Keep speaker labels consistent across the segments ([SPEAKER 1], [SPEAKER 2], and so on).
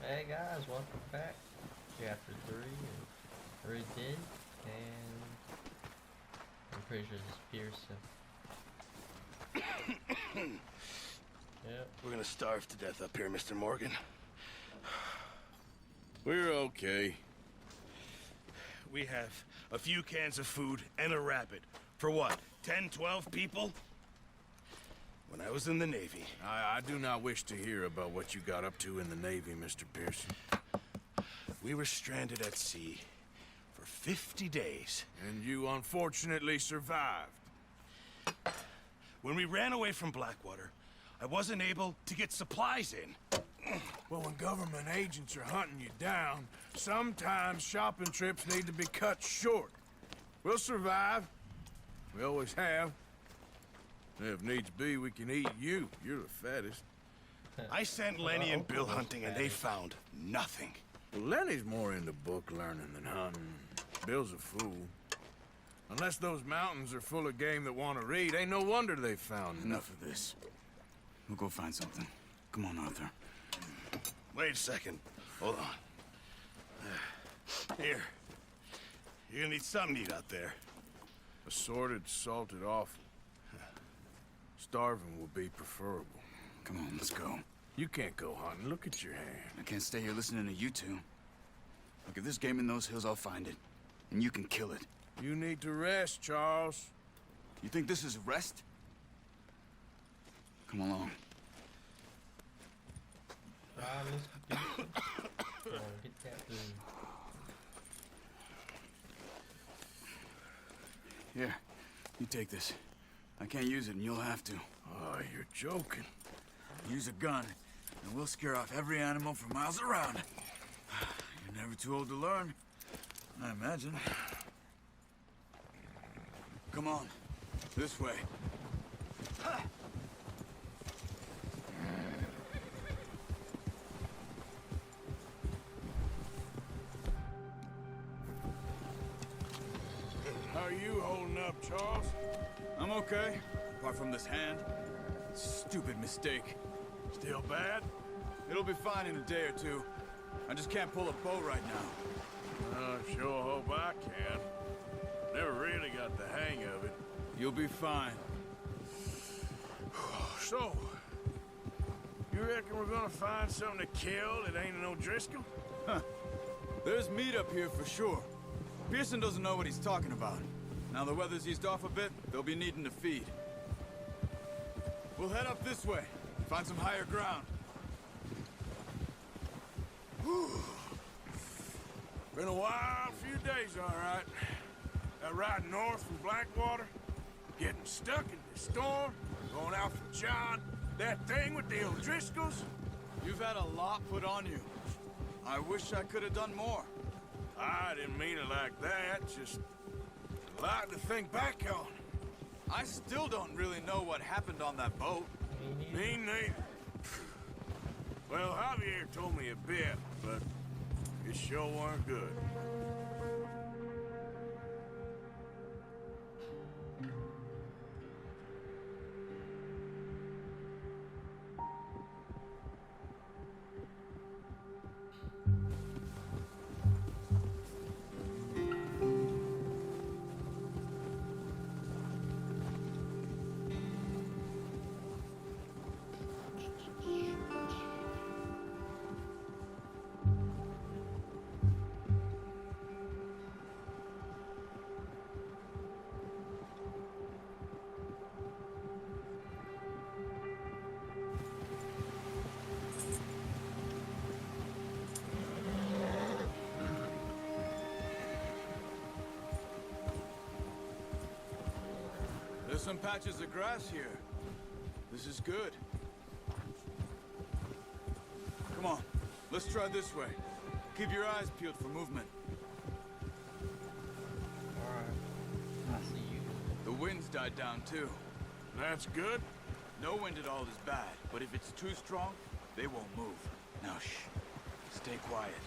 [SPEAKER 1] Hey guys, welcome back. Chapter 3 is already did, and I'm pretty sure this is Pearson. Yep.
[SPEAKER 2] We're gonna starve to death up here, Mr. Morgan.
[SPEAKER 3] We're okay.
[SPEAKER 2] We have a few cans of food and a rabbit. For what, 10, 12 people? When I was in the Navy...
[SPEAKER 3] I do not wish to hear about what you got up to in the Navy, Mr. Pearson.
[SPEAKER 2] We were stranded at sea for 50 days.
[SPEAKER 3] And you unfortunately survived.
[SPEAKER 2] When we ran away from Blackwater, I wasn't able to get supplies in.
[SPEAKER 3] Well, when government agents are hunting you down, sometimes shopping trips need to be cut short. We'll survive. We always have. If needs be, we can eat you. You're the fattest.
[SPEAKER 2] I sent Lenny and Bill hunting, and they found nothing.
[SPEAKER 3] Well, Lenny's more into book learning than hunting. Bill's a fool. Unless those mountains are full of game that want to read, ain't no wonder they found
[SPEAKER 4] Enough of this. We'll go find something. Come on, Arthur.
[SPEAKER 2] Wait a second. Hold on. Here. You're gonna need something to eat out there.
[SPEAKER 3] Assorted, salted offal. Starving will be preferable.
[SPEAKER 4] Come on, let's go.
[SPEAKER 3] You can't go hunting. Look at your hand.
[SPEAKER 4] I can't stay here listening to you two. Look, if there's game in those hills, I'll find it. And you can kill it.
[SPEAKER 3] You need to rest, Charles.
[SPEAKER 4] You think this is rest? Come along.
[SPEAKER 1] Mr. Pearson. Come on, get that food.
[SPEAKER 4] Here, you take this. I can't use it, and you'll have to.
[SPEAKER 3] Oh, you're joking.
[SPEAKER 4] Use a gun, and we'll scare off every animal for miles around. You're never too old to learn, I imagine. Come on, this way.
[SPEAKER 3] How are you holding up, Charles?
[SPEAKER 4] I'm okay, apart from this hand. Stupid mistake.
[SPEAKER 3] Still bad?
[SPEAKER 4] It'll be fine in a day or two. I just can't pull a bow right now.
[SPEAKER 3] I sure hope I can. Never really got the hang of it.
[SPEAKER 4] You'll be fine.
[SPEAKER 3] So, you reckon we're gonna find something to kill that ain't no Driscoll?
[SPEAKER 4] Huh. There's meat up here for sure. Pearson doesn't know what he's talking about. Now the weather's eased off a bit, they'll be needing to feed. We'll head up this way, find some higher ground.
[SPEAKER 3] Whew. Been a wild few days, all right. That ride north from Blackwater, getting stuck in the storm, going out for John, that thing with the O'Driscolls.
[SPEAKER 4] You've had a lot put on you. I wish I could have done more.
[SPEAKER 3] I didn't mean it like that, just a lot to think back on.
[SPEAKER 4] I still don't really know what happened on that boat.
[SPEAKER 3] Me neither. Well, Javier told me a bit, but it sure weren't good.
[SPEAKER 4] There's some patches of grass here. This is good. Come on, let's try this way. Keep your eyes peeled for movement.
[SPEAKER 1] Alright. I see you.
[SPEAKER 4] The wind's died down too.
[SPEAKER 3] That's good.
[SPEAKER 4] No wind at all is bad, but if it's too strong, they won't move. Now shh, stay quiet.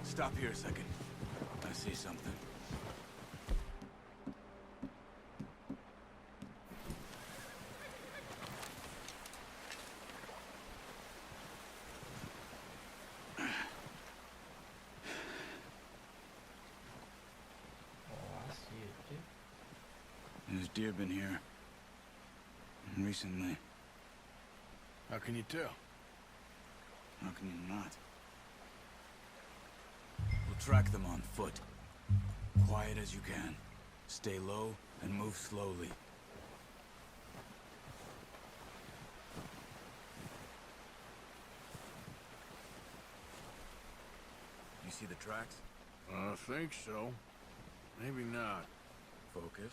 [SPEAKER 4] Stop here a second. I see something. deer been here. Recently.
[SPEAKER 3] How can you tell?
[SPEAKER 4] How can you not? We'll track them on foot. Quiet as you can. Stay low and move slowly. You see the tracks?
[SPEAKER 3] I think so. Maybe not.
[SPEAKER 4] Focus.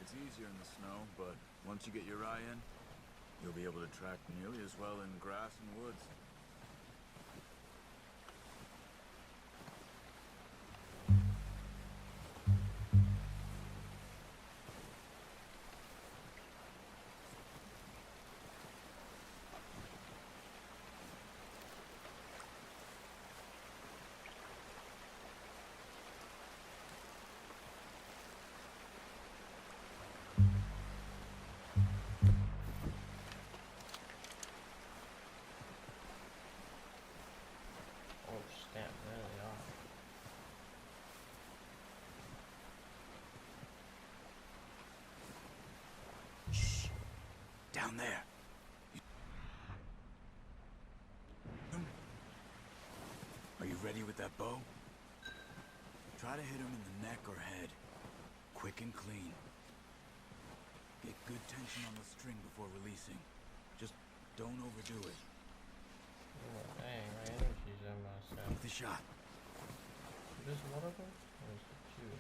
[SPEAKER 4] It's easier in the snow, but once you get your eye in, you'll be able to track nearly as well in grass and woods.
[SPEAKER 1] Oh, snap, really are.
[SPEAKER 4] Shh! Down there. Are you ready with that bow? Try to hit him in the neck or head. Quick and clean. Get good tension on the string before releasing. Just don't overdo it.
[SPEAKER 1] Oh, dang, my energy's in myself.
[SPEAKER 4] Take the shot.
[SPEAKER 1] Just one of them? Or is it two?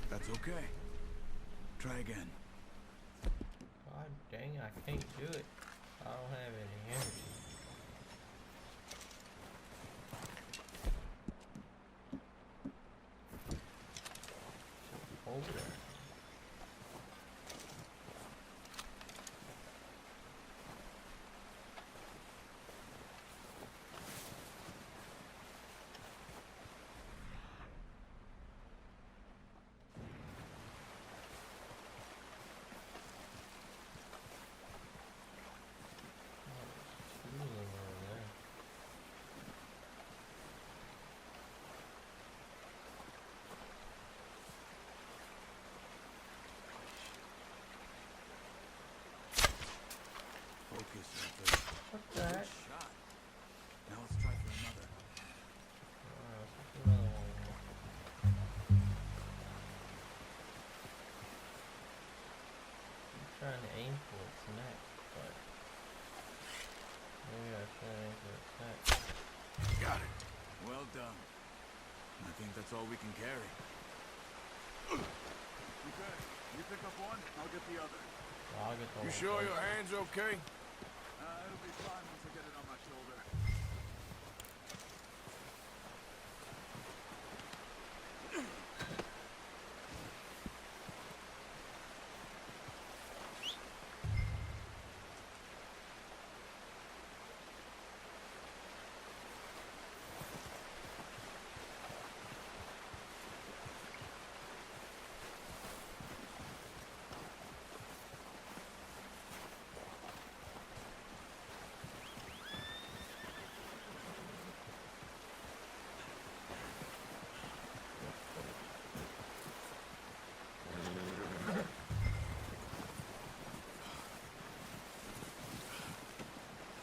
[SPEAKER 4] That's okay. Try again.
[SPEAKER 1] God dang, I can't do it. I don't have any energy. Hold there.
[SPEAKER 4] Focus, Arthur.
[SPEAKER 1] What's that?
[SPEAKER 4] Good shot. Now let's try for another.
[SPEAKER 1] Alright, let's get another one. I'm trying to aim for its neck, but maybe I should aim for its neck.
[SPEAKER 3] Got it.
[SPEAKER 4] Well done. I think that's all we can carry. Okay, you pick up one, I'll get the other.
[SPEAKER 1] Well, I'll get the
[SPEAKER 3] You
[SPEAKER 1] one
[SPEAKER 3] sure
[SPEAKER 1] first.
[SPEAKER 3] your hand's okay?
[SPEAKER 4] It'll be fine once I get it on my shoulder.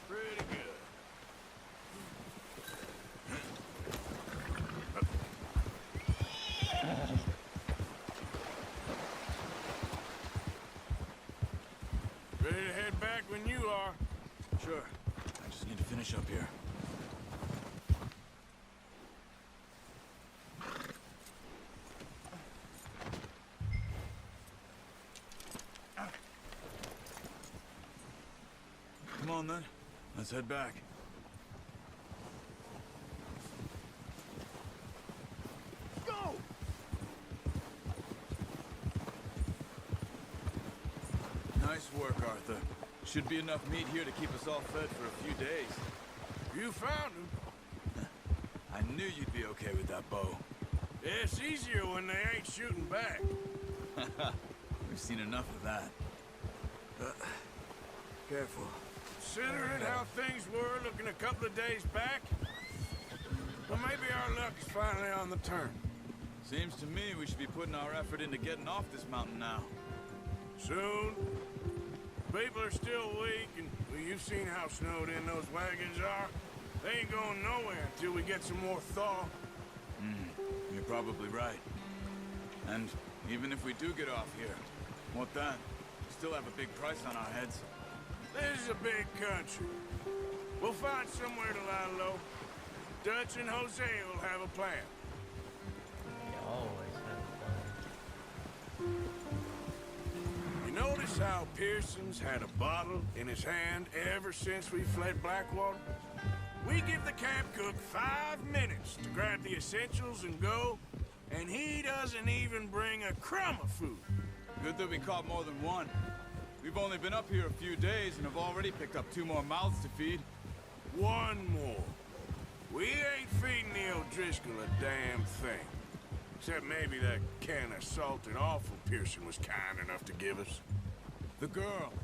[SPEAKER 3] Pretty good. Ready to head back when you are.
[SPEAKER 4] Sure. I just need to finish up here. Come on then. Let's head back.
[SPEAKER 3] Go!
[SPEAKER 4] Nice work, Arthur. Should be enough meat here to keep us all fed for a few days.
[SPEAKER 3] You found him.
[SPEAKER 4] I knew you'd be okay with that bow.
[SPEAKER 3] It's easier when they ain't shooting back.
[SPEAKER 4] We've seen enough of that. Careful.
[SPEAKER 3] Considering how things were looking a couple of days back, well, maybe our luck is finally on the turn.
[SPEAKER 4] Seems to me we should be putting our effort into getting off this mountain now.
[SPEAKER 3] Soon. People are still weak, and well, you've seen how snowed in those wagons are. They ain't going nowhere until we get some more thaw.
[SPEAKER 4] You're probably right. And even if we do get off here, what then? We still have a big price on our heads.
[SPEAKER 3] This is a big country. We'll find somewhere to lie low. Dutch and Jose will have a plan.
[SPEAKER 1] You always have fun.
[SPEAKER 3] You notice how Pearson's had a bottle in his hand ever since we fled Blackwater? We give the camp cook 5 minutes to grab the essentials and go, and he doesn't even bring a crumb of food.
[SPEAKER 4] Good that we caught more than one. We've only been up here a few days and have already picked up 2 more mouths to feed.
[SPEAKER 3] One more. We ain't feeding the O'Driscoll a damn thing. Except maybe that can of salted offal Pearson was kind enough to give us.
[SPEAKER 4] The girl.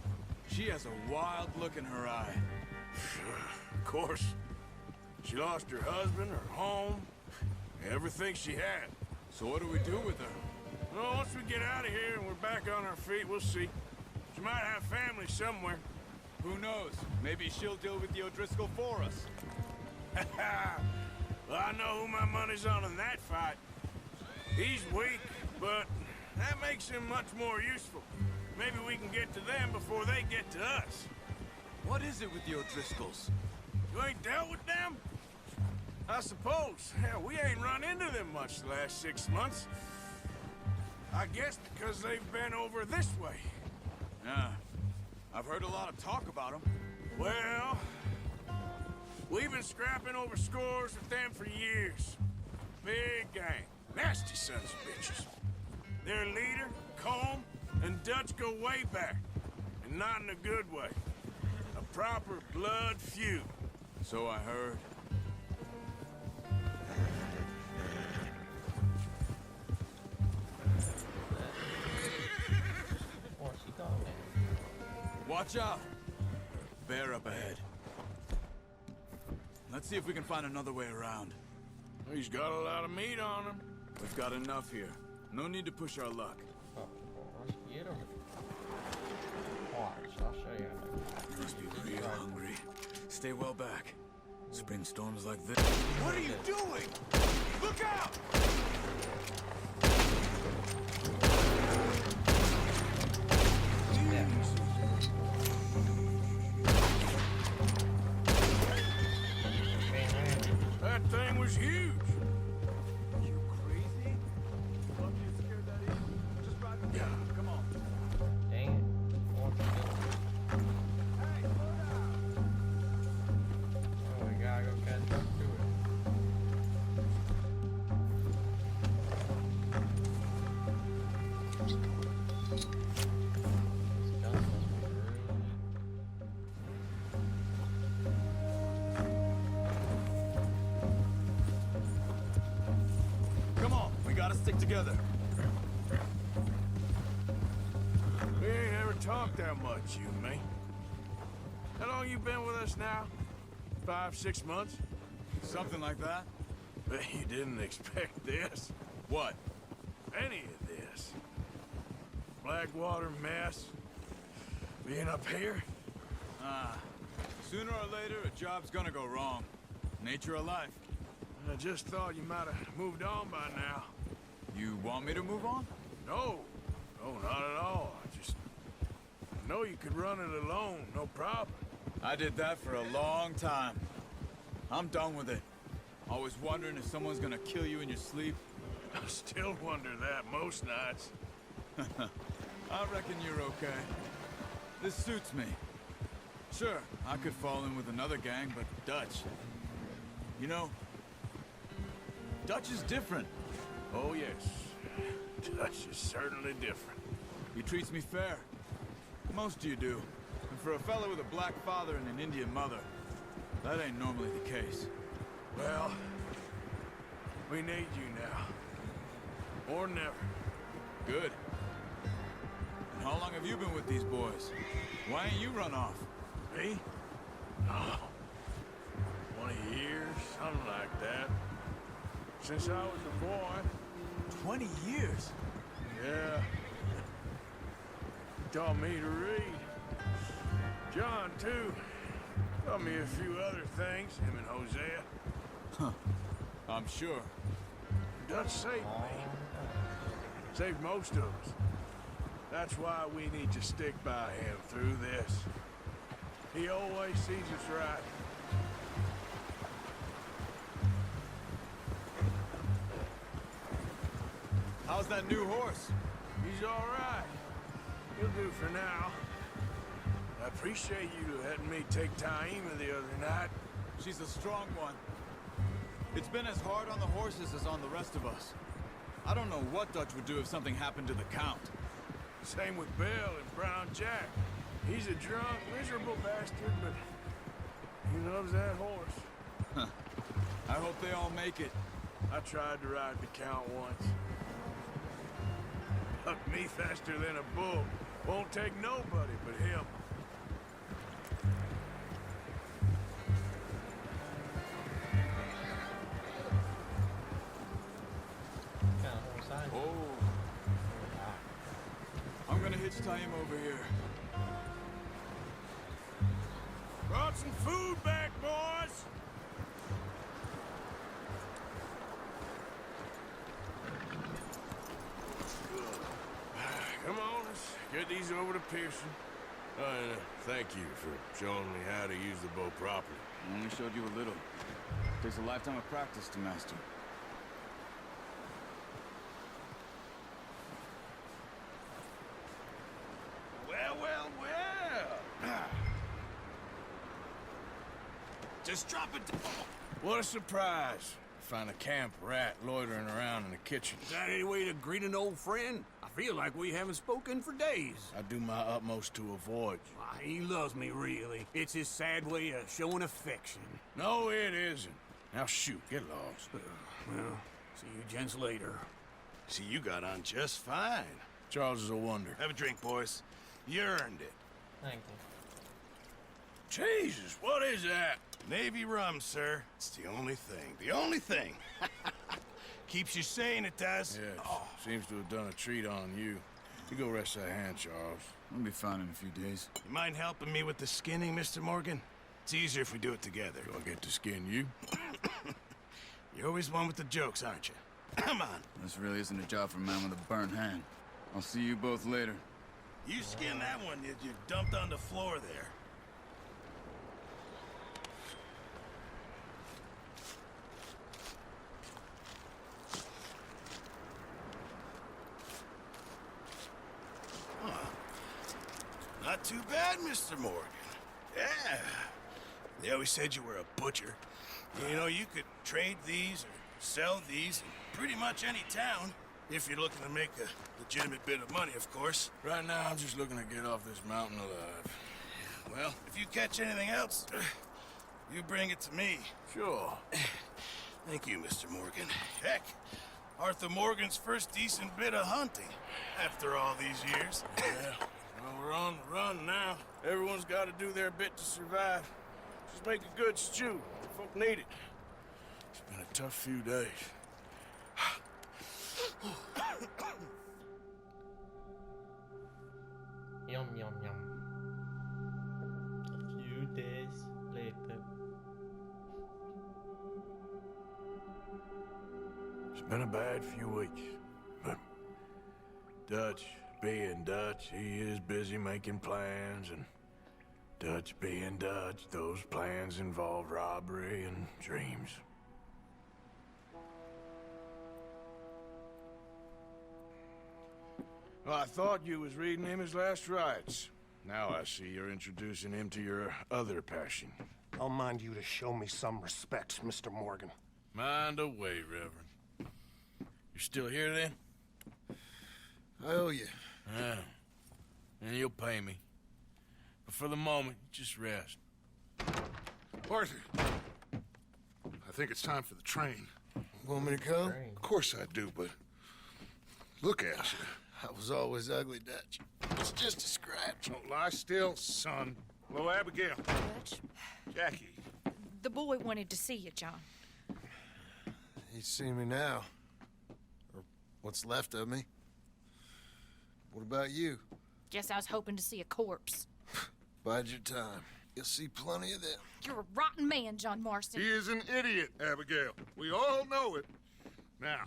[SPEAKER 4] She has a wild look in her eye.
[SPEAKER 3] Of course. She lost her husband, her home, everything she had.
[SPEAKER 4] So what do we do with her?
[SPEAKER 3] Well, once we get out of here and we're back on our feet, we'll see. She might have family somewhere.
[SPEAKER 4] Who knows? Maybe she'll deal with the O'Driscoll for us.
[SPEAKER 3] Well, I know who my money's on in that fight. He's weak, but that makes him much more useful. Maybe we can get to them before they get to us.
[SPEAKER 4] What is it with the O'Driscolls?
[SPEAKER 3] You ain't dealt with them? I suppose. Hell, we ain't run into them much the last 6 months. I guess because they've been over this way.
[SPEAKER 4] Yeah. I've heard a lot of talk about them.
[SPEAKER 3] Well, we've been scrapping over scores with them for years. Big gang. Nasty sons of bitches. Their leader, Colm, and Dutch go way back. And not in a good way. A proper blood feud.
[SPEAKER 4] So I heard.
[SPEAKER 1] Where's he going?
[SPEAKER 4] Watch out! Bear up ahead. Let's see if we can find another way around.
[SPEAKER 3] He's got a lot of meat on him.
[SPEAKER 4] We've got enough here. No need to push our luck.
[SPEAKER 1] Oh, let's get him. Watch, I'll show you.
[SPEAKER 4] You must be real hungry. Stay well back. Spring storms like this.
[SPEAKER 3] What are you doing? Look out! That thing was huge.
[SPEAKER 4] You crazy? What you scared that is? Just drive it down. Come on.
[SPEAKER 1] Dang it. Won't you get it?
[SPEAKER 4] Hey, slow down.
[SPEAKER 1] Oh, we gotta go catch up to it. This gun must be really...
[SPEAKER 4] Come on. We gotta stick together.
[SPEAKER 3] We ain't ever talked that much, you and me. How long you been with us now? 5, 6 months?
[SPEAKER 4] Something like that.
[SPEAKER 3] Bet you didn't expect this.
[SPEAKER 4] What?
[SPEAKER 3] Any of this. Blackwater mess. Being up here.
[SPEAKER 4] Sooner or later, a job's gonna go wrong. Nature of life.
[SPEAKER 3] I just thought you might have moved on by now.
[SPEAKER 4] You want me to move on?
[SPEAKER 3] No. No, not at all. I know you could run it alone, no problem.
[SPEAKER 4] I did that for a long time. I'm done with it. Always wondering if someone's gonna kill you in your sleep.
[SPEAKER 3] I still wonder that most nights.
[SPEAKER 4] I reckon you're okay. This suits me. Sure, I could fall in with another gang, but Dutch... You know, Dutch is different.
[SPEAKER 3] Oh, yes. Dutch is certainly different.
[SPEAKER 4] He treats me fair. Most of you do. And for a fellow with a black father and an Indian mother, That ain't normally the case.
[SPEAKER 3] Well, we need you now. Or never.
[SPEAKER 4] Good. And how long have you been with these boys? Why ain't you run off?
[SPEAKER 3] Me? Oh, 20 years, something like that. Since I was a boy.
[SPEAKER 4] 20 years?
[SPEAKER 3] Yeah. Taught me to read. John, too. Taught me a few other things, him and Hosea.
[SPEAKER 4] Huh. I'm sure.
[SPEAKER 3] Dutch saved me. Saved most of us. That's why we need to stick by him through this. He always sees us right.
[SPEAKER 4] How's that new horse?
[SPEAKER 3] He's all right. He'll do for now. I appreciate you letting me take Taima the other night.
[SPEAKER 4] She's a strong one. It's been as hard on the horses as on the rest of us. I don't know what Dutch would do if something happened to the Count.
[SPEAKER 3] Same with Bill and Brown Jack. He's a drunk, miserable bastard, but he loves that horse.
[SPEAKER 4] Huh. I hope they all make it.
[SPEAKER 3] I tried to ride the Count once. Hucked me faster than a bull. Won't take nobody but him.
[SPEAKER 4] Oh. I'm gonna hitch him over here.
[SPEAKER 3] Brought some food back, boys! Come on, let's get these over to Pearson. And thank you for showing me how to use the bow properly.
[SPEAKER 4] I only showed you a little. Takes a lifetime of practice to master.
[SPEAKER 2] Well, well, well. Just drop it.
[SPEAKER 3] What a surprise. Find a camp rat loitering around in the kitchen.
[SPEAKER 5] Is that any way to greet an old friend? I feel like we haven't spoken for days.
[SPEAKER 3] I do my utmost to avoid you.
[SPEAKER 5] Why, he loves me, really. It's his sad way of showing affection.
[SPEAKER 3] No, it isn't. Now shoot, get lost.
[SPEAKER 5] Well, see you gents later.
[SPEAKER 2] See, you got on just fine.
[SPEAKER 3] Charles is a wonder.
[SPEAKER 2] Have a drink, boys. You earned it.
[SPEAKER 1] Thank you.
[SPEAKER 3] Jesus, what is that?
[SPEAKER 2] Navy rum, sir. It's the only thing. The only thing. Keeps you sane, it does.
[SPEAKER 3] Yeah, seems to have done a treat on you. You go rest that hand, Charles.
[SPEAKER 4] I'll be fine in a few days.
[SPEAKER 2] You mind helping me with the skinning, Mr. Morgan? It's easier if we do it together.
[SPEAKER 3] Do I get to skin you?
[SPEAKER 2] You're always one with the jokes, aren't you? Come on.
[SPEAKER 4] This really isn't a job for a man with a burnt hand. I'll see you both later.
[SPEAKER 2] You skin that one you dumped on the floor there. Not too bad, Mr. Morgan. Yeah. They always said you were a butcher. You know, you could trade these or sell these in pretty much any town. If you're looking to make a legitimate bit of money, of course.
[SPEAKER 3] Right now, I'm just looking to get off this mountain alive.
[SPEAKER 2] Well, if you catch anything else, you bring it to me.
[SPEAKER 3] Sure.
[SPEAKER 2] Thank you, Mr. Morgan. Heck, Arthur Morgan's first decent bit of hunting after all these years.
[SPEAKER 3] Yeah. Well, we're on the run now. Everyone's got to do their bit to survive. Just make a good stew. Folk need it. It's been a tough few days.
[SPEAKER 1] Yum, yum, yum. A few days later.
[SPEAKER 3] It's been a bad few weeks, but Dutch being Dutch, he is busy making plans, and Dutch being Dutch, those plans involve robbery and dreams. Well, I thought you was reading him his last rites. Now I see you're introducing him to your other passion.
[SPEAKER 6] I'll mind you to show me some respect, Mr. Morgan.
[SPEAKER 3] Mind away, Reverend. You're still here, then?
[SPEAKER 2] I owe you.
[SPEAKER 3] Yeah. And you'll pay me. But for the moment, just rest. Arthur, I think it's time for the train.
[SPEAKER 7] Want me to come?
[SPEAKER 1] Train.
[SPEAKER 3] Of course I do, but look at you.
[SPEAKER 7] I was always ugly, Dutch. It's just a scratch.
[SPEAKER 3] Don't lie still, son. Hello, Abigail.
[SPEAKER 8] Dutch,
[SPEAKER 3] Jackie.
[SPEAKER 8] the boy wanted to see you, John.
[SPEAKER 7] He's seen me now. Or what's left of me. What about you?
[SPEAKER 8] Guess I was hoping to see a corpse.
[SPEAKER 7] Bide your time. You'll see plenty of them.
[SPEAKER 8] You're a rotten man, John Marston.
[SPEAKER 3] He is an idiot, Abigail. We all know it. Now,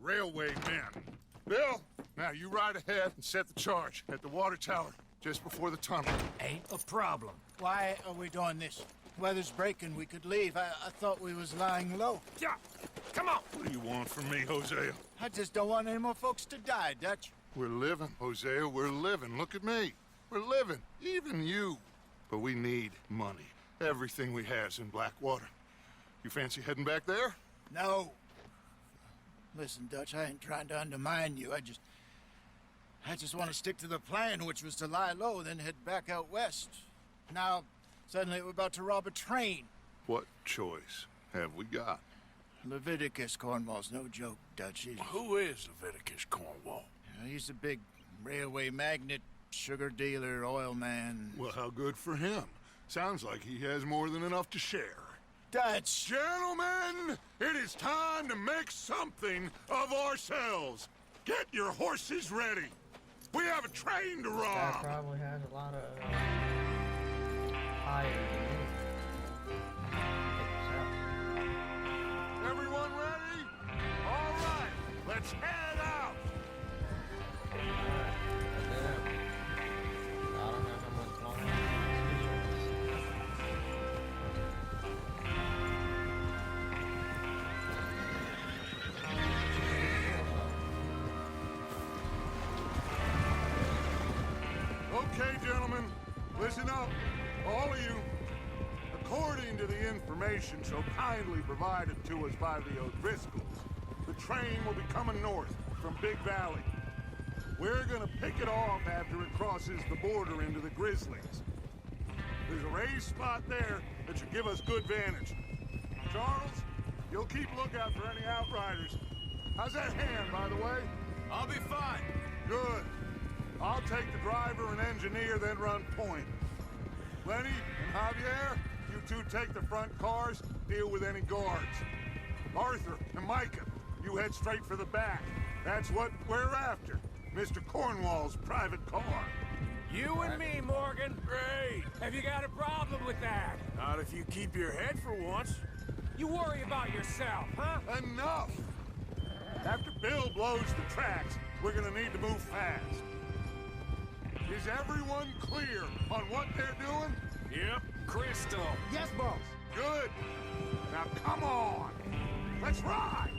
[SPEAKER 3] railway men. Bill, now you ride ahead and set the charge at the water tower just before the tunnel.
[SPEAKER 9] Ain't a problem. Why are we doing this? Weather's breaking. We could leave. I thought we was lying low.
[SPEAKER 3] Yeah, come on. What do you want from me, Hosea?
[SPEAKER 9] I just don't want any more folks to die, Dutch.
[SPEAKER 3] We're living, Hosea. We're living. Look at me. We're living. Even you. But we need money. Everything we has in Blackwater. You fancy heading back there?
[SPEAKER 9] No. Listen, Dutch, I ain't trying to undermine you. I just want to stick to the plan, which was to lie low, then head back out west. Now, suddenly we're about to rob a train.
[SPEAKER 3] What choice have we got?
[SPEAKER 9] Leviticus Cornwall's no joke, Dutch.
[SPEAKER 3] Who is Leviticus Cornwall?
[SPEAKER 9] He's a big railway magnate, sugar dealer, oil man.
[SPEAKER 3] Well, how good for him. Sounds like he has more than enough to share.
[SPEAKER 9] Dutch!
[SPEAKER 3] Gentlemen, it is time to make something of ourselves. Get your horses ready. We have a train to
[SPEAKER 1] Guy
[SPEAKER 3] rob.
[SPEAKER 1] probably has a lot of higher.
[SPEAKER 3] Everyone ready? All right, let's head out. Okay, gentlemen, listen up, all of you. According to the information so kindly provided to us by the O'Driscolls, the train will be coming north from Big Valley. We're gonna pick it off after it crosses the border into the Grizzlies. There's a raised spot there that should give us good vantage. Charles, you'll keep lookout for any outriders. How's that hand, by the way?
[SPEAKER 4] I'll be fine.
[SPEAKER 3] Good. I'll take the driver and engineer, then run point. Lenny and Javier, you two take the front cars, deal with any guards. Arthur and Micah, you head straight for the back. That's what we're after. Mr. Cornwall's private car.
[SPEAKER 5] You and me, Morgan. Great. Have you got a problem with that?
[SPEAKER 3] Not if you keep your head for once.
[SPEAKER 5] You worry about yourself, huh?
[SPEAKER 3] Enough! After Bill blows the tracks, we're gonna need to move fast. Is everyone clear on what they're doing?
[SPEAKER 5] Yep. Crystal.
[SPEAKER 9] Yes, boss.
[SPEAKER 3] Good. Now come on. Let's ride.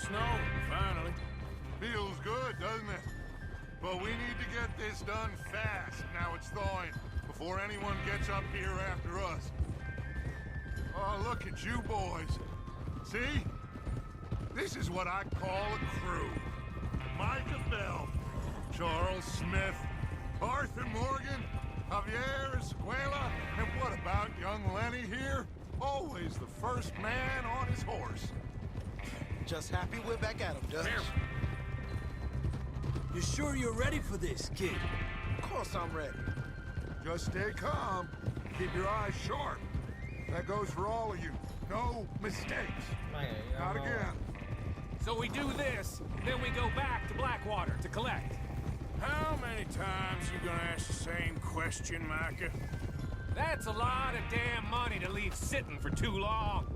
[SPEAKER 7] Snow, finally.
[SPEAKER 3] Feels good, doesn't it? But we need to get this done fast. Now it's thawing, before anyone gets up here after us. Oh, look at you boys. See? This is what I call a crew. Micah Bell, Charles Smith, Arthur Morgan, Javier Escuela, and what about young Lenny here? Always the first man on his horse.
[SPEAKER 7] Just happy we're back at him, Dutch.
[SPEAKER 4] You sure you're ready for this, kid?
[SPEAKER 7] Of course I'm ready.
[SPEAKER 3] Just stay calm. Keep your eyes sharp. That goes for all of you. No mistakes. Not again.
[SPEAKER 5] So we do this, then we go back to Blackwater to collect.
[SPEAKER 3] How many times you gonna ask the same question, Micah?
[SPEAKER 5] That's a lot of damn money to leave sitting for too long.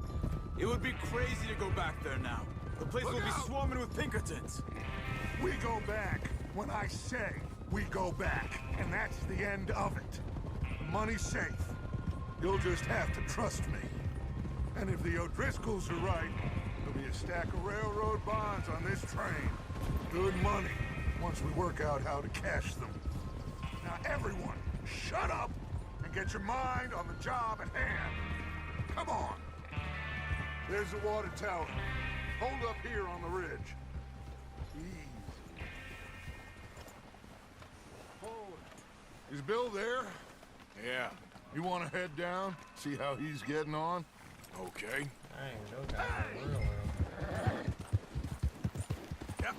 [SPEAKER 4] It would be crazy to go back there now. The place will be swarming with Pinkertons.
[SPEAKER 6] We go back when I say we go back, and that's the end of it. The money's safe. You'll just have to trust me. And if the O'Driscolls are right, there'll be a stack of railroad bonds on this train. Good money, once we work out how to cash them. Now everyone, shut up and get your mind on the job at hand. Come on. There's the water tower. Hold up here on the ridge. Easy. Hold it. Is Bill there? Yeah. You want to head down? See how he's getting on? Okay.
[SPEAKER 1] I ain't no guy in the world.
[SPEAKER 3] Yep.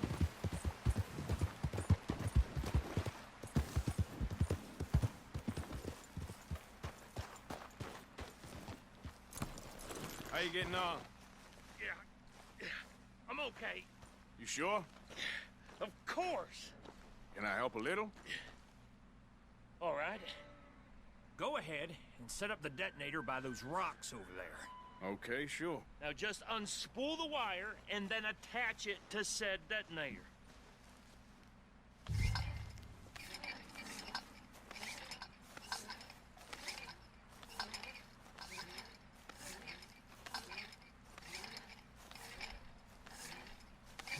[SPEAKER 3] How you getting on?
[SPEAKER 5] Yeah, I'm okay.
[SPEAKER 3] You sure?
[SPEAKER 5] Of course.
[SPEAKER 3] Can I help a little?
[SPEAKER 5] All right. Go ahead and set up the detonator by those rocks over there.
[SPEAKER 3] Okay, sure.
[SPEAKER 5] Now just unspool the wire and then attach it to said detonator.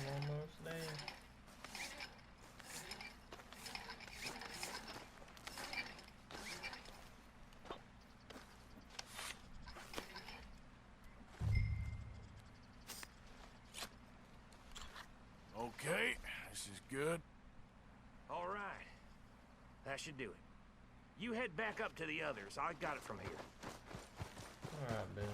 [SPEAKER 1] Almost there.
[SPEAKER 3] Okay, this is good.
[SPEAKER 5] All right. That should do it. You head back up to the others. I got it from here.
[SPEAKER 1] Alright, Bill.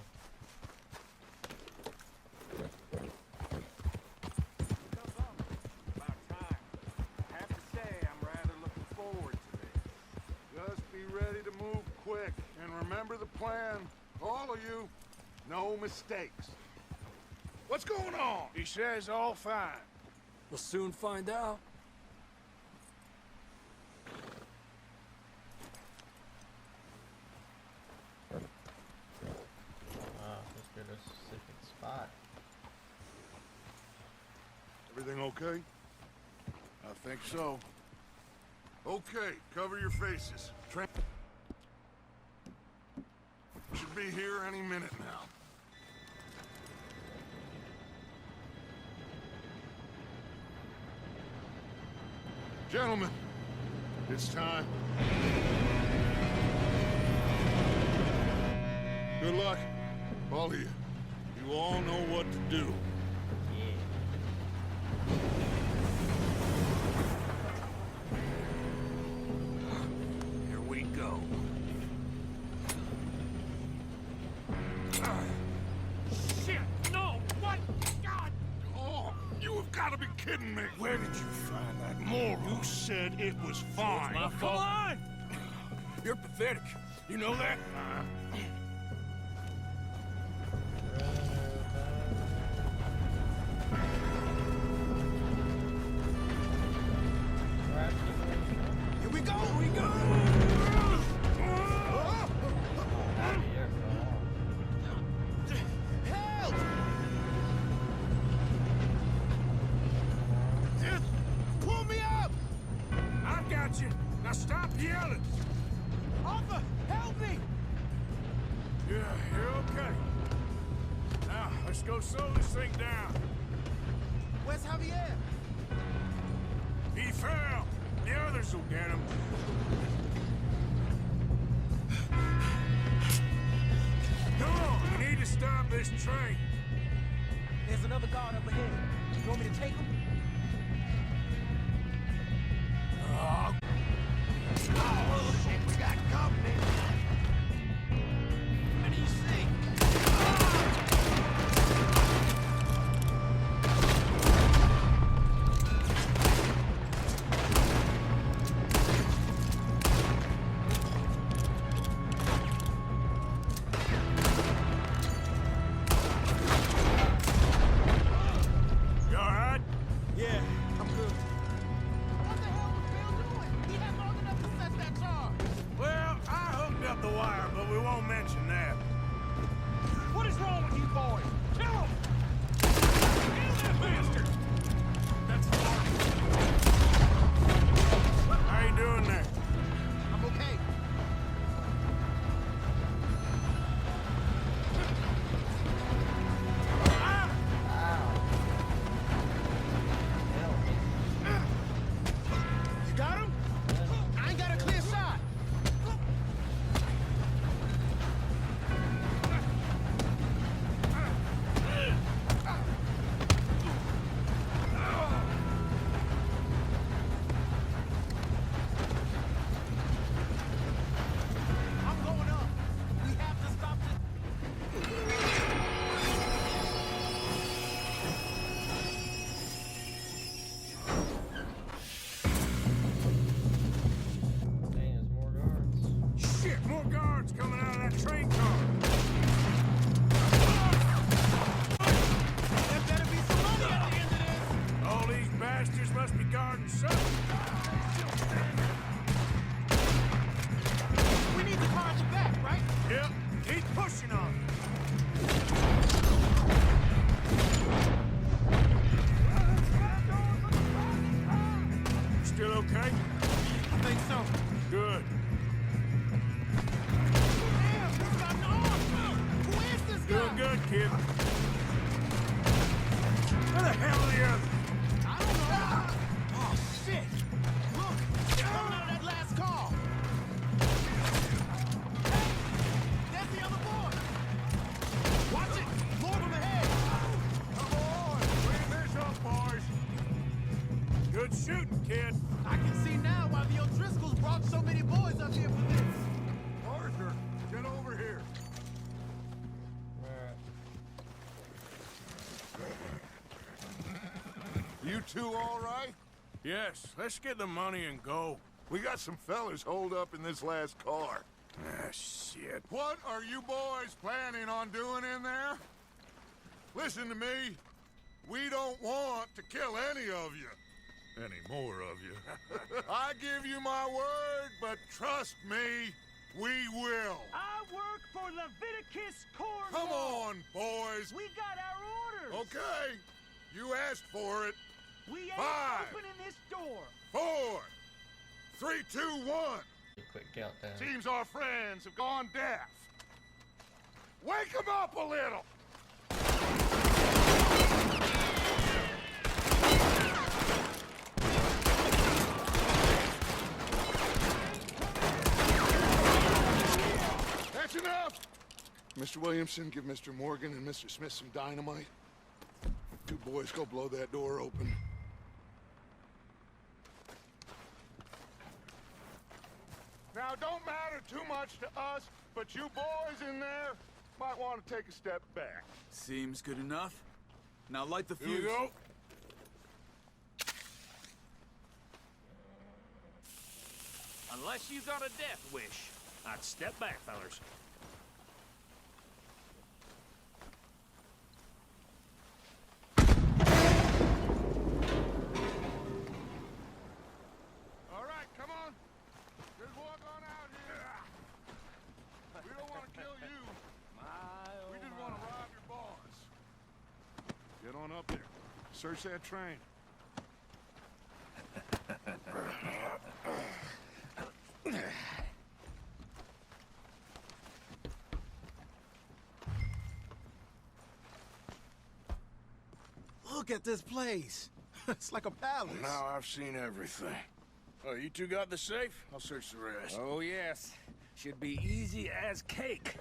[SPEAKER 3] About time. I have to say, I'm rather looking forward to this. Just be ready to move quick, and remember the plan. All of you, no mistakes. What's going on? He says all fine.
[SPEAKER 5] We'll soon find out.
[SPEAKER 1] Let's get a specific spot.
[SPEAKER 3] Everything okay? I think so. Okay, cover your faces. Should be here any minute now. Gentlemen, it's time. Good luck, all of you. You all know what to do.
[SPEAKER 5] Here we go. Shit! No! What? God!
[SPEAKER 3] Oh, you have got to be kidding me. Where did you find that moron? You said it was fine.
[SPEAKER 5] My fault. Come on!
[SPEAKER 3] You're pathetic. You know that?
[SPEAKER 9] Here we go! Here we go! Help! Just pull me up!
[SPEAKER 3] I got you. Now stop yelling.
[SPEAKER 9] Arthur, help me!
[SPEAKER 3] Yeah, you're okay. Now, let's go slow this thing down.
[SPEAKER 9] Where's Javier?
[SPEAKER 3] He fell. The others will get him. Come on, we need to stop this train.
[SPEAKER 9] There's another guard up ahead. You want me to take him?
[SPEAKER 3] Oh,
[SPEAKER 9] Shit, we got company. What do you think?
[SPEAKER 3] you all right? More guards coming out of that train car.
[SPEAKER 9] There better be some money at the end of this.
[SPEAKER 3] All these bastards must be guarding something.
[SPEAKER 9] We need the car at the back, right?
[SPEAKER 3] Yep, keep pushing on it. Still okay?
[SPEAKER 9] I think so.
[SPEAKER 3] Good.
[SPEAKER 9] Damn, he's got an arm. Who is this guy?
[SPEAKER 3] Doing good, kid. Where the hell are the others?
[SPEAKER 9] I don't know. Oh, shit. Look, they're coming out of that last car. Hey, there's the other boy. Watch it. More of them ahead.
[SPEAKER 3] Come on, clean this up, boys. Good shooting, kid.
[SPEAKER 9] I can see now why the O'Driscolls brought so many boys up here for this.
[SPEAKER 6] Arthur, get over here. You two all right?
[SPEAKER 3] Yes, let's get the money and go.
[SPEAKER 6] We got some fellas holed up in this last car.
[SPEAKER 3] Ah, shit.
[SPEAKER 6] What are you boys planning on doing in there? Listen to me. We don't want to kill any of you. Any more of you. I give you my word, but trust me, we will.
[SPEAKER 5] I work for Leviticus Cornwall.
[SPEAKER 6] Come on, boys.
[SPEAKER 5] We got our orders.
[SPEAKER 6] Okay. You asked for it.
[SPEAKER 5] We ain't
[SPEAKER 6] 5,
[SPEAKER 5] opening this door.
[SPEAKER 6] 4, 3, 2, 1.
[SPEAKER 1] Quick countdown.
[SPEAKER 6] Seems our friends have gone deaf. Wake them up a little. That's enough. Mr. Williamson, give Mr. Morgan and Mr. Smith some dynamite. You boys go blow that door open. Now, don't matter too much to us, but you boys in there might want to take a step back.
[SPEAKER 4] Seems good enough. Now light the
[SPEAKER 3] Here
[SPEAKER 4] fuse.
[SPEAKER 3] we go.
[SPEAKER 5] Unless you got a death wish, I'd step back, fellers.
[SPEAKER 6] All right, come on. Just walk on out here. We don't want to kill you. We just want to rob your boss. Get on up there. Search that train.
[SPEAKER 9] Look at this place. It's like a palace.
[SPEAKER 3] Now I've seen everything. Oh, you two got the safe? I'll search the rest.
[SPEAKER 10] Oh, yes. Should be easy as cake.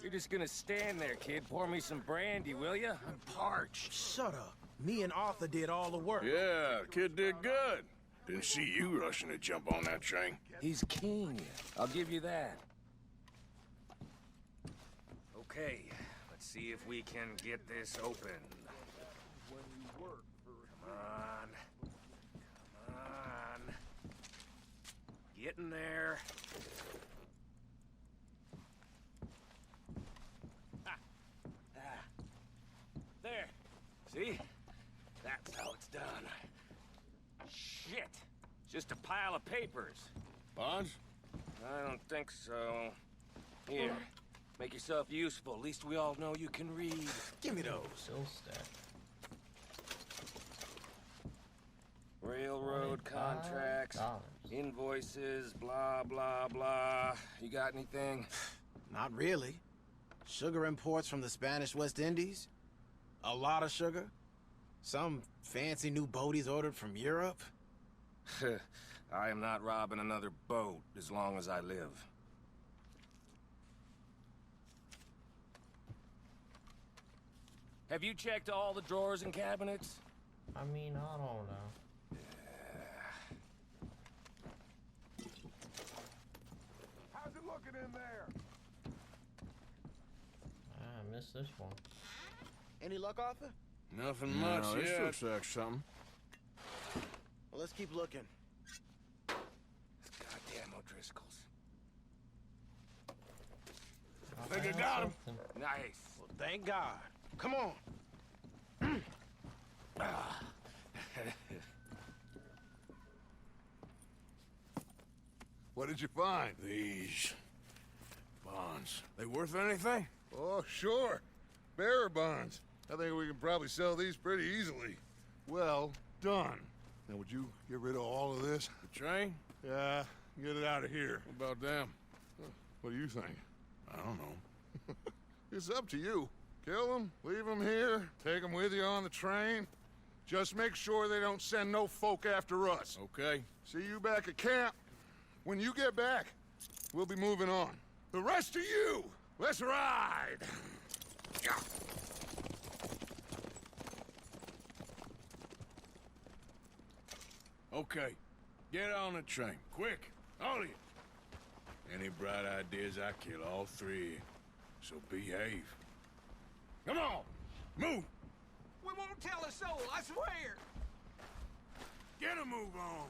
[SPEAKER 10] You're just gonna stand there, kid. Pour me some brandy, will ya? I'm parched.
[SPEAKER 9] Shut up. Me and Arthur did all the work.
[SPEAKER 3] Yeah, kid did good. Didn't see you rushing to jump on that train.
[SPEAKER 10] He's keen. I'll give you that. Okay, let's see if we can get this open. Come on. Come on. Get in there. There. See? That's how it's done. Shit. Just a pile of papers.
[SPEAKER 3] Bonds?
[SPEAKER 10] I don't think so. Here. Make yourself useful. At least we all know you can read.
[SPEAKER 9] Give me those.
[SPEAKER 1] Still stack.
[SPEAKER 10] Railroad contracts,
[SPEAKER 1] $25.
[SPEAKER 10] invoices, blah, blah, blah. You got anything?
[SPEAKER 9] Not really. Sugar imports from the Spanish West Indies. A lot of sugar. Some fancy new boat he's ordered from Europe.
[SPEAKER 10] I am not robbing another boat as long as I live. Have you checked all the drawers and cabinets?
[SPEAKER 1] I mean, I don't know.
[SPEAKER 6] How's it looking in there?
[SPEAKER 1] I missed this one.
[SPEAKER 9] Any luck, Arthur?
[SPEAKER 3] Nothing much
[SPEAKER 7] this
[SPEAKER 3] yet.
[SPEAKER 7] looks like something.
[SPEAKER 9] Well, let's keep looking.
[SPEAKER 10] Goddamn O'Driscolls.
[SPEAKER 3] You got him.
[SPEAKER 10] Nice.
[SPEAKER 3] Well, thank God. Come on.
[SPEAKER 6] What did you find?
[SPEAKER 3] These bonds. They worth anything?
[SPEAKER 6] Oh, sure. Bearer bonds. I think we can probably sell these pretty easily. Well done. Now, would you get rid of all of this?
[SPEAKER 3] The train?
[SPEAKER 6] Yeah, get it out of here.
[SPEAKER 3] What about them?
[SPEAKER 6] What do you think?
[SPEAKER 3] I don't know.
[SPEAKER 6] It's up to you. Kill them, leave them here, take them with you on the train. Just make sure they don't send no folk after us.
[SPEAKER 3] Okay.
[SPEAKER 6] See you back at camp. When you get back, we'll be moving on. The rest of you, let's ride! Yeah.
[SPEAKER 3] Okay. Get on the train. Quick. All of you. Any bright ideas, I kill all three. So behave. Come on! Move!
[SPEAKER 10] We won't tell a soul, I swear!
[SPEAKER 3] Get a move on!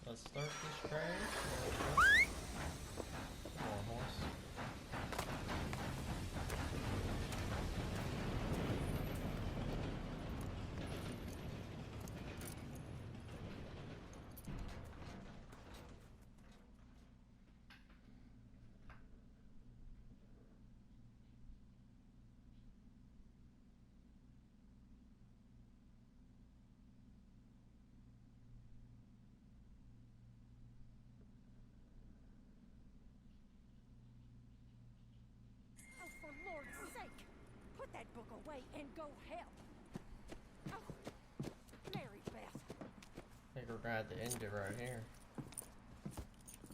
[SPEAKER 1] Let's start this train. Come on, horse.
[SPEAKER 11] Oh, for Lord's sake! Put that book away and go help! Oh, Mary Beth.
[SPEAKER 1] I think we're gonna have to end it right here.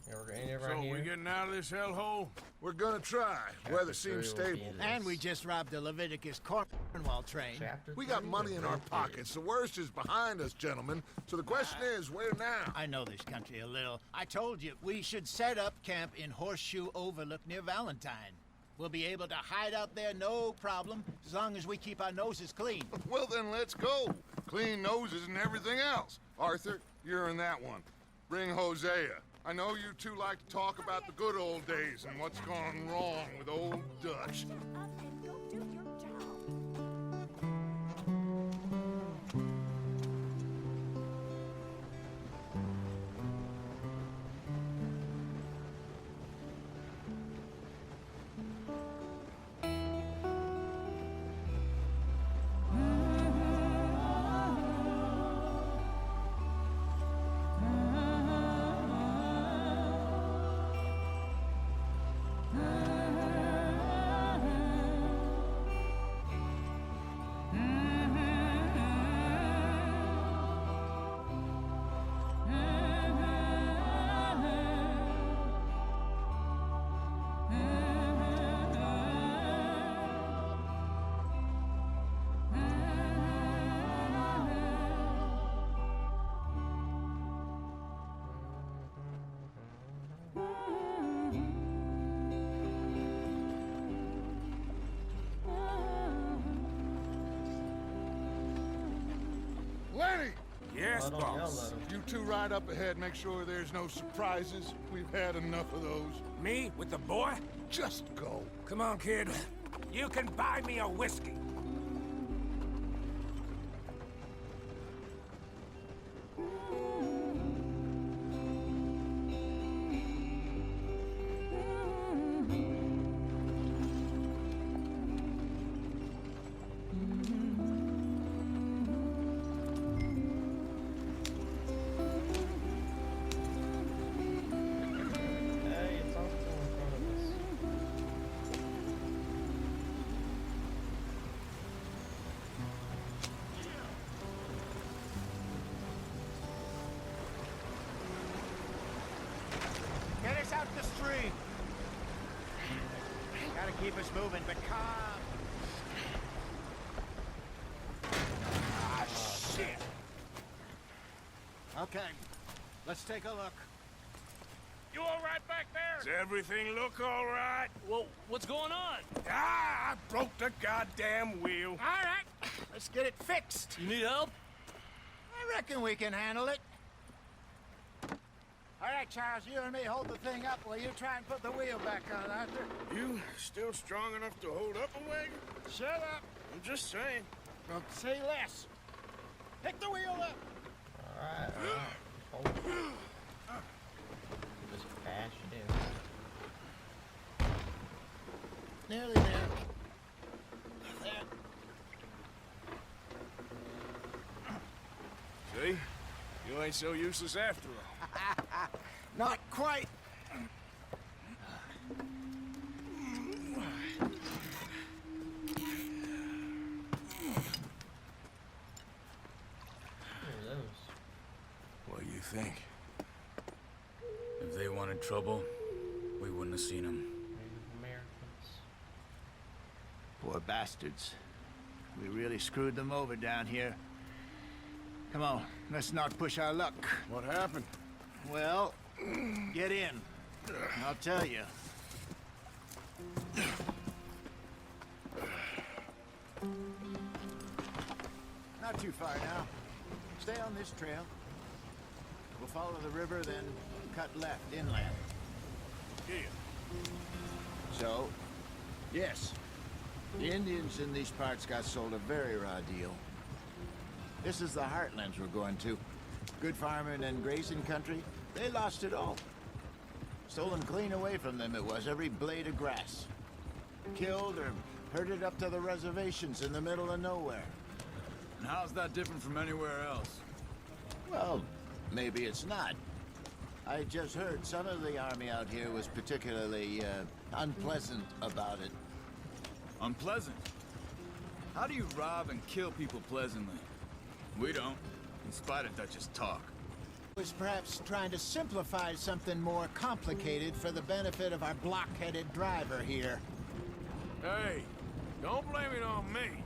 [SPEAKER 1] Yeah, we're gonna end it right
[SPEAKER 3] So
[SPEAKER 1] here.
[SPEAKER 3] we getting out of this hellhole?
[SPEAKER 6] We're gonna try. Weather seems
[SPEAKER 1] Chapter 3 will be
[SPEAKER 6] stable.
[SPEAKER 1] this.
[SPEAKER 9] And we just robbed the Leviticus Cornwall train.
[SPEAKER 1] Chapter
[SPEAKER 6] We got
[SPEAKER 1] 3
[SPEAKER 6] money
[SPEAKER 1] or
[SPEAKER 6] in our
[SPEAKER 1] Part 2?
[SPEAKER 6] pockets. The worst is behind us, gentlemen. So the question is, where now?
[SPEAKER 9] I know this country a little. I told you, we should set up camp in Horseshoe Overlook near Valentine. We'll be able to hide out there no problem, as long as we keep our noses clean.
[SPEAKER 6] Well, then let's go. Clean noses and everything else. Arthur, you're in that one. Bring Hosea. I know you two like to talk about the good old days and what's gone wrong with old Dutch.
[SPEAKER 11] Up and go do your job.
[SPEAKER 6] Lenny!
[SPEAKER 3] Yes,
[SPEAKER 1] I don't yell
[SPEAKER 3] boss.
[SPEAKER 1] at him.
[SPEAKER 6] You two ride up ahead, make sure there's no surprises. We've had enough of those.
[SPEAKER 10] Me with the boy?
[SPEAKER 6] Just go.
[SPEAKER 10] Come on, kid. You can buy me a whiskey.
[SPEAKER 1] Hey, it's also in front of us.
[SPEAKER 9] the stream. Gotta keep us moving, but calm. Ah, shit! Okay, let's take a look.
[SPEAKER 5] You all right back there?
[SPEAKER 3] Does everything look all right?
[SPEAKER 5] Well, what's going on?
[SPEAKER 3] Ah, I broke the goddamn wheel.
[SPEAKER 9] All right, let's get it fixed.
[SPEAKER 5] You need help?
[SPEAKER 9] I reckon we can handle it. All right, Charles, you and me hold the thing up while you try and put the wheel back on, Arthur.
[SPEAKER 3] You still strong enough to hold up a wagon?
[SPEAKER 9] Shut up.
[SPEAKER 3] I'm just saying.
[SPEAKER 9] Don't say less. Pick the wheel up.
[SPEAKER 1] Alright, hold it. Just bash it in.
[SPEAKER 9] Nearly there. There.
[SPEAKER 3] See? You ain't so useless after all.
[SPEAKER 9] Not quite.
[SPEAKER 3] What do you think?
[SPEAKER 4] If they wanted trouble, we wouldn't have seen them.
[SPEAKER 1] Americans.
[SPEAKER 9] Poor bastards. We really screwed them over down here. Come on, let's not push our luck.
[SPEAKER 3] What happened?
[SPEAKER 9] Well, get in. I'll tell you. Not too far now. Stay on this trail. We'll follow the river, then cut left inland.
[SPEAKER 3] Yeah.
[SPEAKER 9] So, yes, the Indians in these parts got sold a very raw deal. This is the heartlands we're going to. Good farming and grazing country, they lost it all. Stolen clean away from them it was, every blade of grass. Killed or herded up to the reservations in the middle of nowhere.
[SPEAKER 4] And how's that different from anywhere else?
[SPEAKER 9] Well, maybe it's not. I just heard some of the army out here was particularly, unpleasant about it.
[SPEAKER 4] Unpleasant? How do you rob and kill people pleasantly? We don't, in spite of Dutch's talk.
[SPEAKER 9] Was perhaps trying to simplify something more complicated for the benefit of our block-headed driver here.
[SPEAKER 3] Hey, don't blame it on me.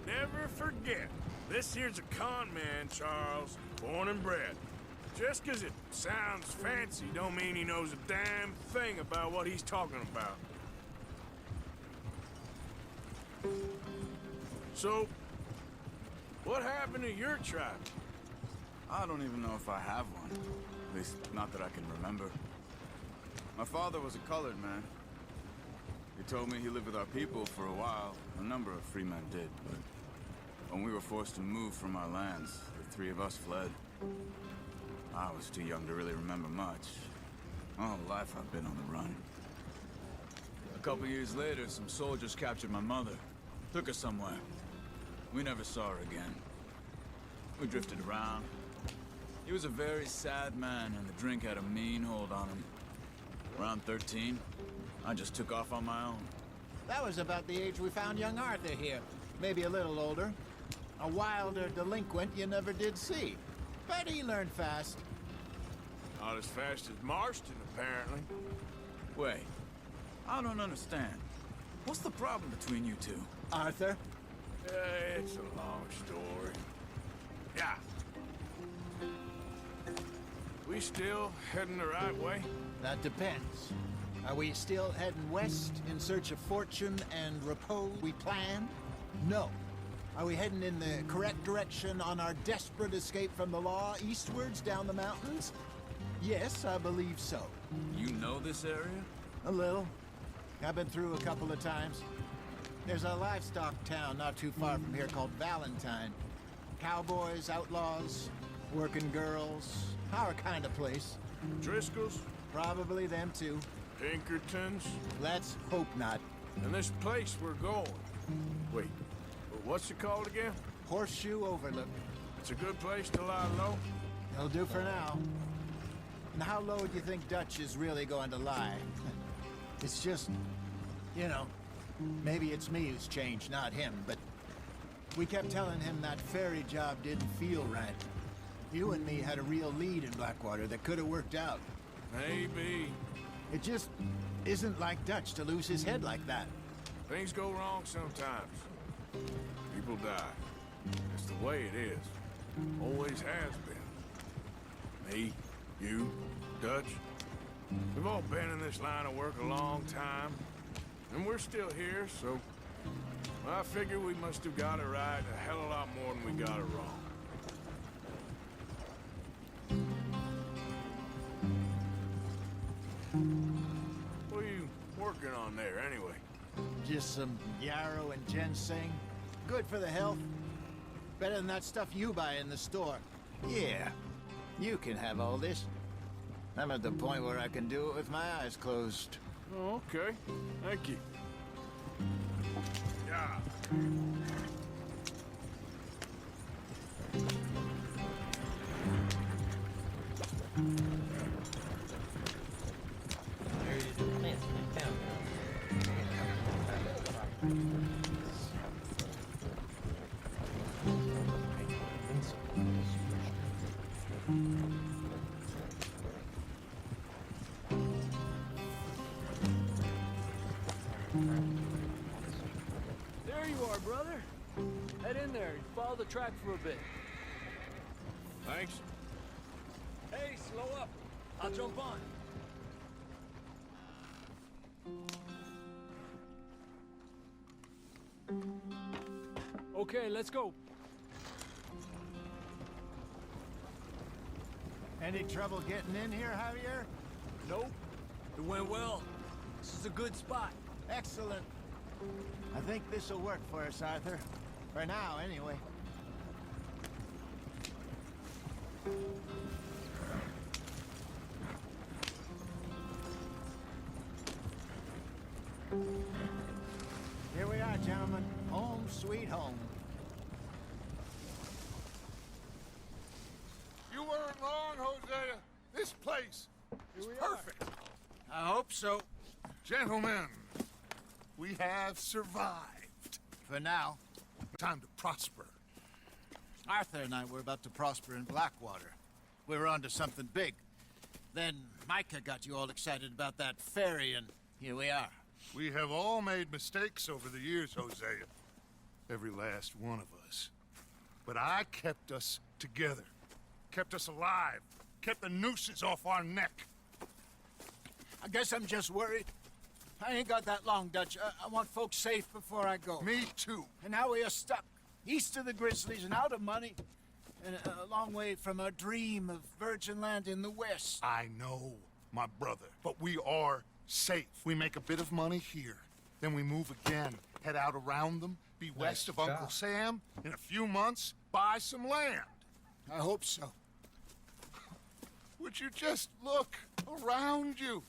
[SPEAKER 3] Never forget, this here's a con man, Charles, born and bred. Just 'cause it sounds fancy don't mean he knows a damn thing about what he's talking about. So, what happened to your tribe?
[SPEAKER 4] I don't even know if I have one. At least, not that I can remember. My father was a colored man. He told me he lived with our people for a while. A number of free men did, but when we were forced to move from our lands, the three of us fled. I was too young to really remember much. My whole life I've been on the run. A couple years later, some soldiers captured my mother. Took her somewhere. We never saw her again. We drifted around. He was a very sad man, and the drink had a mean hold on him. Around 13, I just took off on my own.
[SPEAKER 9] That was about the age we found young Arthur here. Maybe a little older. A wilder delinquent you never did see. But he learned fast.
[SPEAKER 3] Not as fast as Marston, apparently.
[SPEAKER 4] Wait, I don't understand. What's the problem between you two?
[SPEAKER 9] Arthur?
[SPEAKER 3] It's a long story. Yeah. We still heading the right way?
[SPEAKER 9] That depends. Are we still heading west in search of fortune and repose we planned? No. Are we heading in the correct direction on our desperate escape from the law eastwards down the mountains? Yes, I believe so.
[SPEAKER 4] You know this area?
[SPEAKER 9] A little. I've been through a couple of times. There's a livestock town not too far from here called Valentine. Cowboys, outlaws, working girls, our kind of place.
[SPEAKER 3] Driscoll's?
[SPEAKER 9] Probably them too.
[SPEAKER 3] Pinkertons?
[SPEAKER 9] Let's hope not.
[SPEAKER 3] And this place we're going. Wait, what's it called again?
[SPEAKER 9] Horseshoe Overlook.
[SPEAKER 3] It's a good place to lie low?
[SPEAKER 9] It'll do for now. And how low do you think Dutch is really going to lie? It's just, you know, maybe it's me who's changed, not him, but we kept telling him that ferry job didn't feel right. You and me had a real lead in Blackwater that could have worked out.
[SPEAKER 3] Maybe.
[SPEAKER 9] It just isn't like Dutch to lose his head like that.
[SPEAKER 3] Things go wrong sometimes. People die. It's the way it is. Always has been. Me, you, Dutch. We've all been in this line of work a long time. And we're still here, so... I figure we must have got it right a hell of a lot more than we got it wrong. What are you working on there, anyway?
[SPEAKER 9] Just some yarrow and ginseng. Good for the health. Better than that stuff you buy in the store. Yeah, you can have all this. I'm at the point where I can do it with my eyes closed.
[SPEAKER 3] Oh, okay. Thank you. Yeah.
[SPEAKER 1] Where did the plants be found?
[SPEAKER 12] There you are, brother. Head in there and follow the track for a bit.
[SPEAKER 3] Thanks.
[SPEAKER 12] Hey, slow up. I'll jump on. Okay, let's go.
[SPEAKER 9] Any trouble getting in here, Javier?
[SPEAKER 12] Nope. It went well. This is a good spot.
[SPEAKER 9] Excellent. I think this'll work for us, Arthur. For now, anyway. Here we are, gentlemen. Home sweet home.
[SPEAKER 6] You weren't wrong, Hosea. This place is perfect.
[SPEAKER 9] I hope so.
[SPEAKER 6] Gentlemen, we have survived.
[SPEAKER 9] For now.
[SPEAKER 6] Time to prosper.
[SPEAKER 9] Arthur and I were about to prosper in Blackwater. We were onto something big. Then Micah got you all excited about that ferry, and here we are.
[SPEAKER 6] We have all made mistakes over the years, Hosea. Every last one of us. But I kept us together. Kept us alive. Kept the nooses off our neck.
[SPEAKER 9] I guess I'm just worried. I ain't got that long, Dutch. I want folks safe before I go.
[SPEAKER 6] Me too.
[SPEAKER 9] And now we are stuck east of the Grizzlies and out of money, and a long way from our dream of virgin land in the west.
[SPEAKER 6] I know, my brother, but we are safe. We make a bit of money here, then we move again, head out around them, be west of Uncle Sam. In a few months, buy some land.
[SPEAKER 9] I hope so.
[SPEAKER 6] Would you just look around you?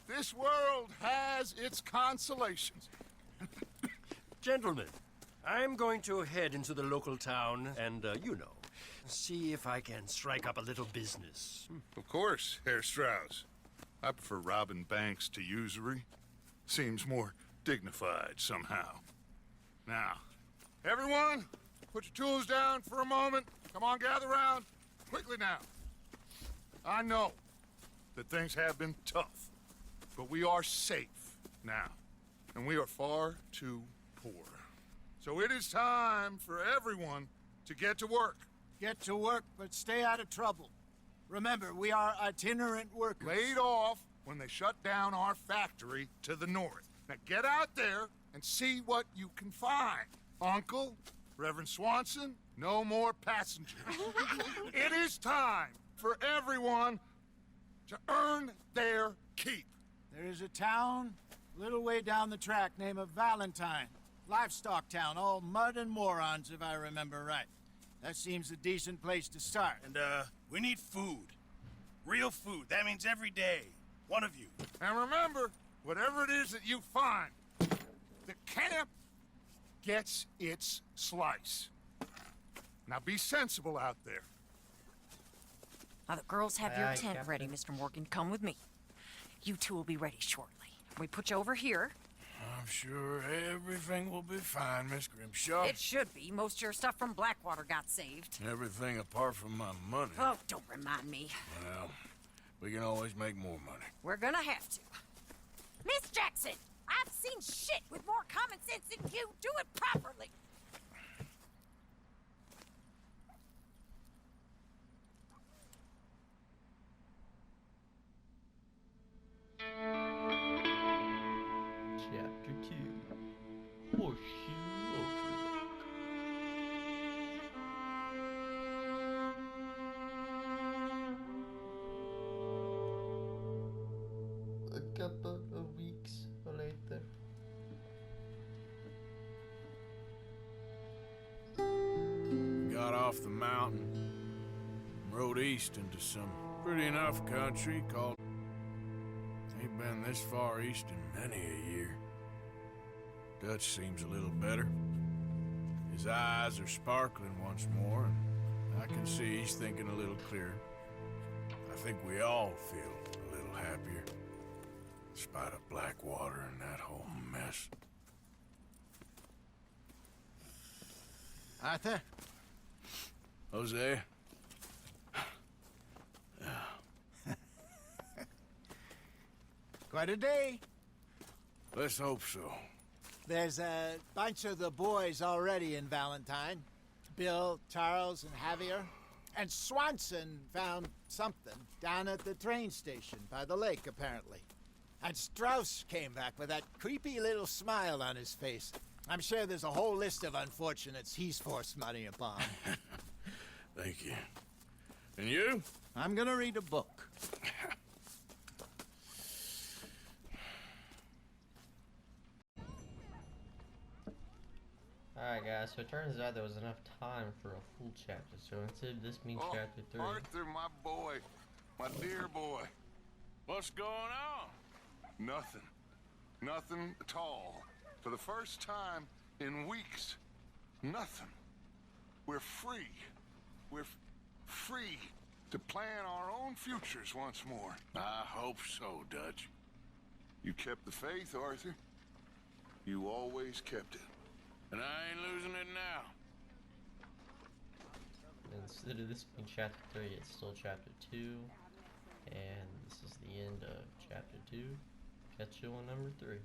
[SPEAKER 6] This world has its consolations.
[SPEAKER 5] Gentlemen, I'm going to head into the local town and, see if I can strike up a little business.
[SPEAKER 6] Of course, Herr Strauss. I prefer robbing banks to usury. Seems more dignified somehow. Now, everyone, put your tools down for a moment. Come on, gather round. Quickly now. I know that things have been tough, but we are safe now, and we are far too poor. So it is time for everyone to get to work.
[SPEAKER 9] Get to work, but stay out of trouble. Remember, we are itinerant workers.
[SPEAKER 6] Laid off when they shut down our factory to the north. Now get out there and see what you can find. Uncle, Reverend Swanson, no more passengers. It is time for everyone to earn their keep.
[SPEAKER 9] There is a town a little way down the track named Valentine. Livestock town, all mud and morons, if I remember right. That seems a decent place to start.
[SPEAKER 2] And, we need food. Real food. That means every day. One of you.
[SPEAKER 6] And remember, whatever it is that you find, the camp gets its slice. Now be sensible out there.
[SPEAKER 11] Now the girls have your
[SPEAKER 1] Aye,
[SPEAKER 11] tent
[SPEAKER 1] Captain.
[SPEAKER 11] ready, Mr. Morgan. Come with me. You two will be ready shortly. We put you over here.
[SPEAKER 3] I'm sure everything will be fine, Miss Grimshaw.
[SPEAKER 11] It should be. Most of your stuff from Blackwater got saved.
[SPEAKER 3] Everything apart from my money.
[SPEAKER 11] Oh, don't remind me.
[SPEAKER 3] Well, We can always make more money.
[SPEAKER 11] We're gonna have to. Miss Jackson, I've seen shit with more common sense than you. Do it properly.
[SPEAKER 1] Chapter 2. Horseshoe Overlook. A couple of weeks later.
[SPEAKER 3] Got off the mountain, rode east into some pretty enough country called... Ain't been this far east in many a year. Dutch seems a little better. His eyes are sparkling once more, and I can see he's thinking a little clearer. I think we all feel a little happier, in spite of Blackwater and that whole mess.
[SPEAKER 9] Arthur?
[SPEAKER 3] Jose?
[SPEAKER 9] Quite a day.
[SPEAKER 3] Let's hope so.
[SPEAKER 9] There's a bunch of the boys already in Valentine. Bill, Charles, and Javier. And Swanson found something down at the train station by the lake, apparently. And Strauss came back with that creepy little smile on his face. I'm sure there's a whole list of unfortunates he's forced money upon.
[SPEAKER 3] Thank you. And you?
[SPEAKER 9] I'm gonna read a book.
[SPEAKER 1] Alright guys, so it turns out there was enough time for a full chapter, so instead of this being chapter 3...
[SPEAKER 6] Arthur, my boy. My dear boy.
[SPEAKER 3] What's going on?
[SPEAKER 6] Nothing. Nothing at all. For the first time in weeks. Nothing. We're free. We're free to plan our own futures once more.
[SPEAKER 3] I hope so, Dutch.
[SPEAKER 6] You kept the faith, Arthur. You always kept it.
[SPEAKER 3] And I ain't losing it now.
[SPEAKER 1] Instead of this being chapter 3, it's still chapter 2. And this is the end of chapter 2. Catch you on number 3.